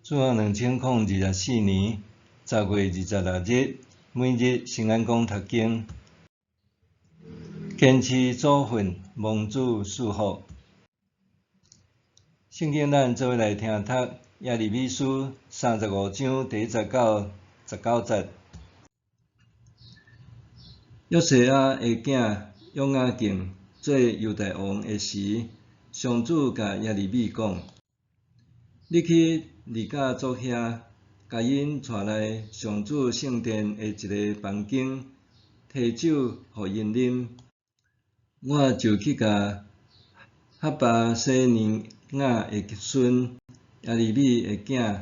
自2024年10月26日，每日圣安宫读经，坚持祖训，蒙主赐福。圣经咱做伙来听读耶利米书35章第19节。约西亚的囝约雅敬做犹大王的时，上主甲耶利米讲：你去离甲族遐，甲因带来上主圣殿的一个房间，摕酒互因啉。我就去甲哈巴西尼亚的孙耶利米的囝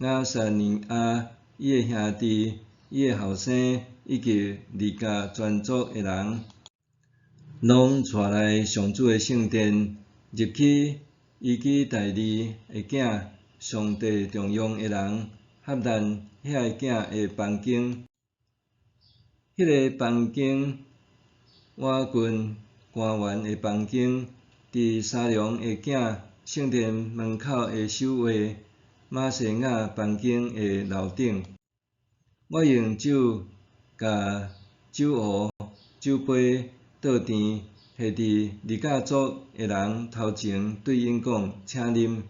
亚撒尼亚，伊的兄弟，伊的后生，以及离甲全族的人，拢带来上主的圣殿，入去伊基大利的囝上帝重用的人哈兰遐个囝的房间。迄个房间，我军官员的房间，伫沙龙的囝圣殿门口的守卫马西亚房间的楼顶，我用酒甲酒壶、酒杯倒甜，摕伫离甲族的人头前，对因讲：请啉。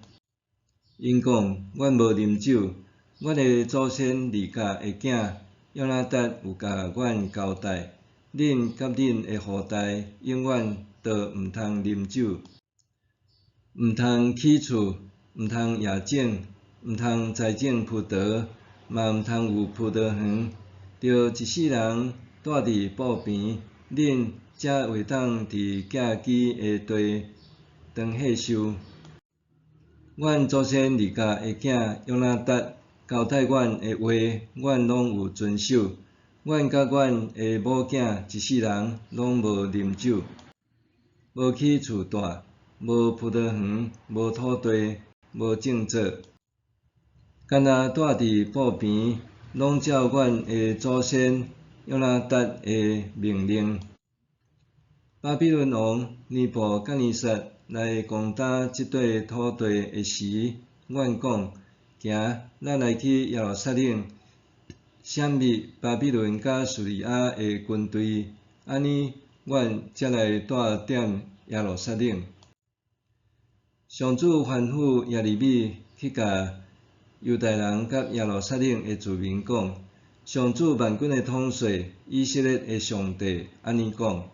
因讲：阮无啉酒。阮的祖先离甲的囝约拿达有甲阮交代：恁甲恁的后代永远都毋通啉酒，毋通起厝，毋通夜种，毋通栽种葡萄，嘛毋通有葡萄园，着一世人住伫埔边，恁才会当伫寄居的地当岁收。阮祖先离甲的囝约拿达交代阮的话，阮拢有遵守。阮甲阮的某囝一世人拢无啉酒，无去厝住，无葡萄园，无土地，无种作，干那住伫埔边，拢照阮的祖先约拿达的命令。巴比伦王尼布甲尼撒来攻打即块土地的时，阮讲：行，咱来去耶路撒冷，闪灭巴比伦甲叙利亚的军队，安尼阮才来住踮耶路撒冷。上主吩咐耶利米去甲犹大人甲耶路撒冷的居民讲：上主万军的统帅以色列的上帝安尼讲：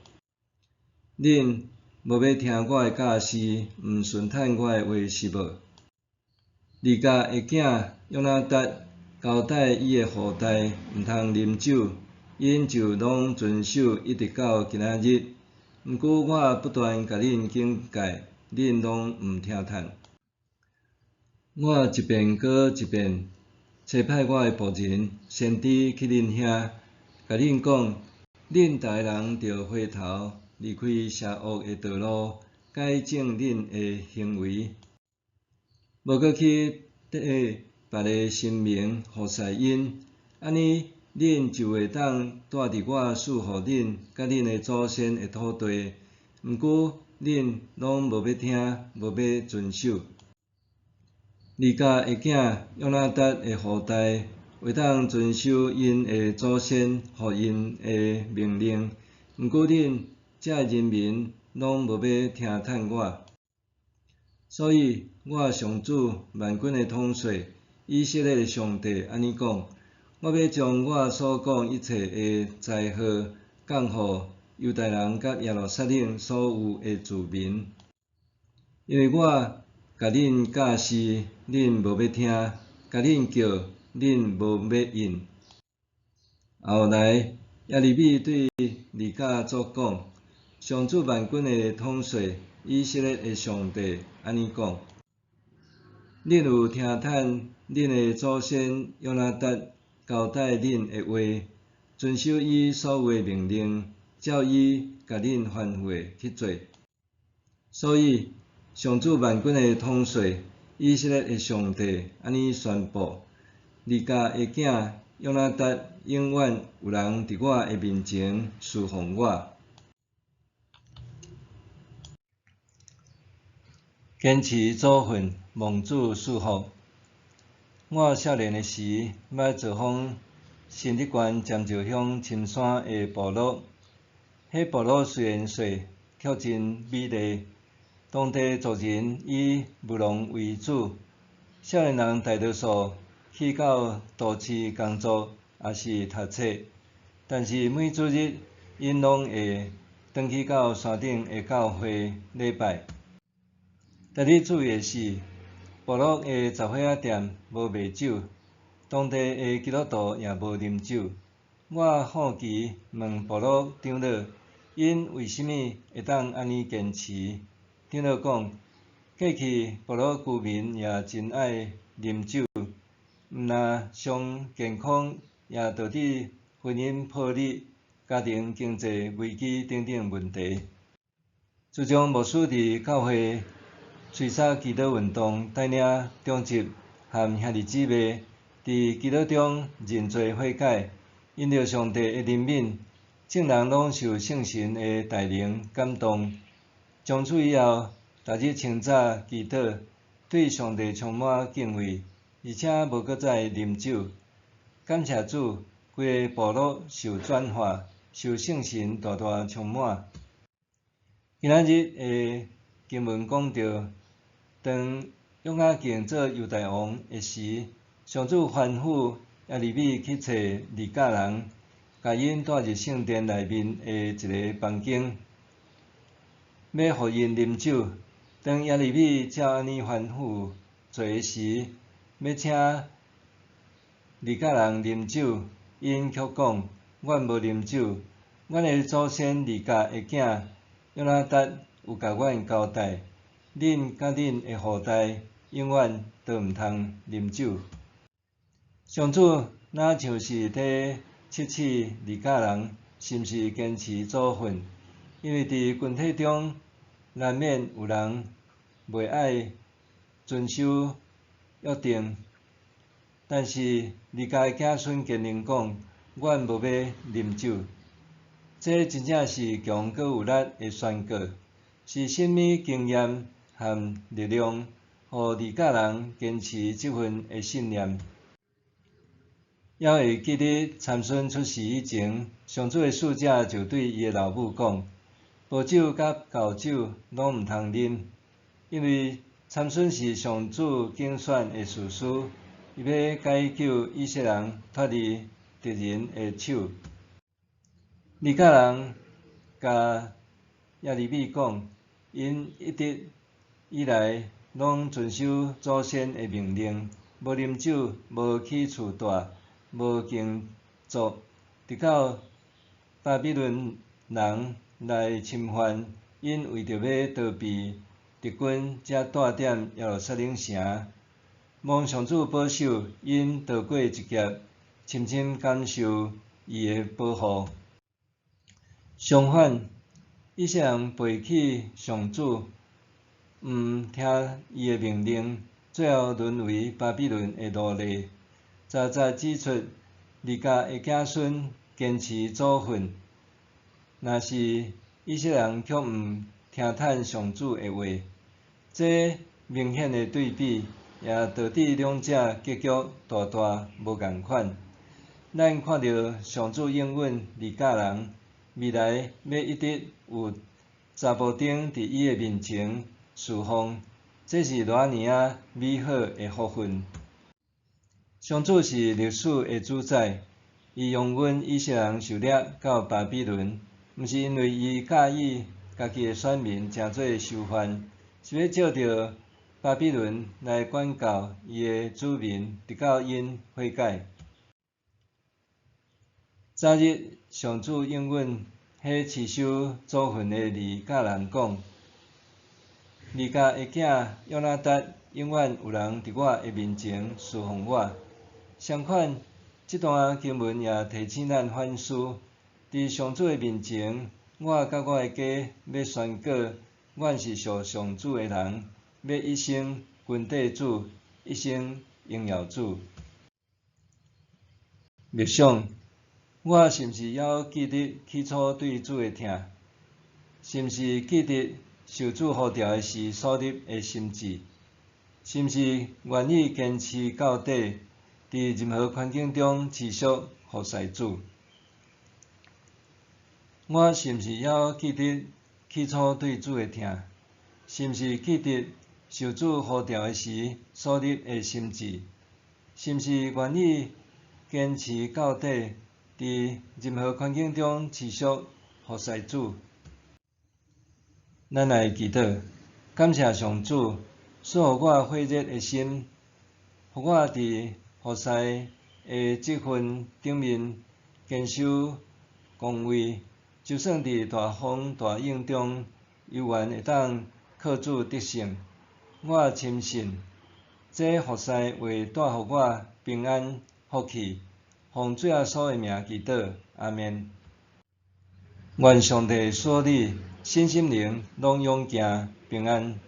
恁无要听我的教示，毋顺趁我的话是无？离甲的囝约拿达交代伊的后代毋通啉酒，因就拢遵守一直到今仔日。毋过我不断甲恁警戒，恁拢毋听趁。我一遍搁一遍差派我的仆人先知去恁遐，甲恁讲：恁逐个人着回头，离开邪恶的道路，改正恁的行为，无搁去缀别个神明服侍因，安尼恁就会当住伫我赐互恁甲恁的祖先的土地。毋过恁拢无要听，无要遵守。离甲的囝约拿达的后代会当遵守因的祖先互因的命令，毋过恁这人民拢无要听趁我。所以我上主万军的统帅以色列的上帝安尼讲：我要将我所讲一切的灾祸降予犹大人甲耶路撒冷所有的居民，因为我甲恁教示，恁无要听；甲恁叫，恁无要应。后来耶利米对离甲族讲：上主万军的统帅以色列的上帝安尼讲：恁有听趁恁的祖先约拿达交代恁的话，遵守伊所有的命令，照伊甲恁吩咐的去做。所以上主万军的统帅以色列的上帝安尼宣布：离甲的囝约拿达永远有人伫我的面前侍奉我。坚持祖训，蒙主赐福。我少年诶时，捌造访新日县尖石乡深山诶部落。迄部落虽然小，却真美丽。当地族人以务农为主，少年人大多数去到都市工作，也是读册。但是每主日，因拢会转去到山顶诶教会礼拜。值得注意诶是，部落诶杂货仔店无卖酒，当地诶基督徒也无啉酒。我好奇问部落长老，因为甚物会当安尼坚持？长老讲，过去部落居民也真爱啉酒，毋但伤健康，也导致婚姻破裂、家庭经济危机等等问题。自从牧师伫教会吹插祈祷运动，带领中级和兄弟姊妹伫基督中认罪悔改，因着上帝的怜悯，众人拢受圣神的带领感动。从此以后，逐日清早祈祷，对上帝充满敬畏，而且无搁再啉酒。感谢主，规个部落受转化，受圣神大大充满。今仔日的经文讲到，当约雅敬做犹大王的时，上主吩咐耶利米去找利甲人，甲因带入圣殿内面的一个房间，要互因啉酒。当耶利米照安尼吩咐做的时，要请利甲人啉酒，因却讲：阮无啉酒，阮的祖先利甲的囝约拿达有甲阮交代，恁甲恁的后代永远都毋通啉酒。上主若像是伫测试利甲人是毋是坚持祖训，因为伫群体中难免有人袂爱遵守约定。但是利甲的子孙坚定讲：阮无要啉酒。这真正是强搁有力的宣告，是甚物经验和力量，互利甲人坚持这份的信念。还会记得参孙出世以前，上主的使者就对伊的老母讲：无酒甲厚酒拢毋通啉，因为参孙是上主竞选的士师，伊要解救以色列人脱离敌人的手。利甲人甲耶利米讲，因一直以来拢遵守祖先的命令，无啉酒，无起厝大，无敬祖，直到巴比伦人来侵犯，因为着要逃避敌军，才带点耶路撒冷城。望上主保守，因逃过一劫，深深感受伊的保护。相反，以色列人背弃上主，毋听伊的命令，最后沦为巴比伦的奴隶。早早指出，利甲的子孙坚持祖训，若是以色列人却毋听趁上主的话，这明显的对比，也导致两者结局大大无共款。咱看到上主应允利甲人，未来要一直有查甫丁伫伊的面前侍奉，这是偌尔啊美好的福分。上主是历史的主宰，伊容允以色列人受掠到巴比伦，毋是因为伊介意家己的选民诚做受犯，是要照着巴比伦来管教伊的子民，直到因悔改。早日上主应允迄持守祖训的利甲人讲：利甲的囝约拿达永远有人伫我的面前侍奉我。相反，这段经文也提醒咱反思：伫上主的面前，我甲我的家要宣告，阮是属上主的人，要一生跟地主，一生荣耀主。默想。我是毋是还记得起初对主的疼？是毋是记得受主呼召的时所立的心志？是毋是愿意坚持到底，伫任何环境中持续服侍主？我是毋是还记得起初对主的疼？是毋是记得受主呼召的时所立的心志？是毋是愿意坚持到底，伫任何环境中持续服侍主？咱来祈祷，感谢上主，赐予我火热的心，互我伫服侍的这份顶面坚守岗位，就算伫大风大影中，依然会当靠主得胜。我深信，这服侍会带予我平安福气。奉主耶稣的名祈祷，阿们。愿上帝赐你身心灵拢永行平安。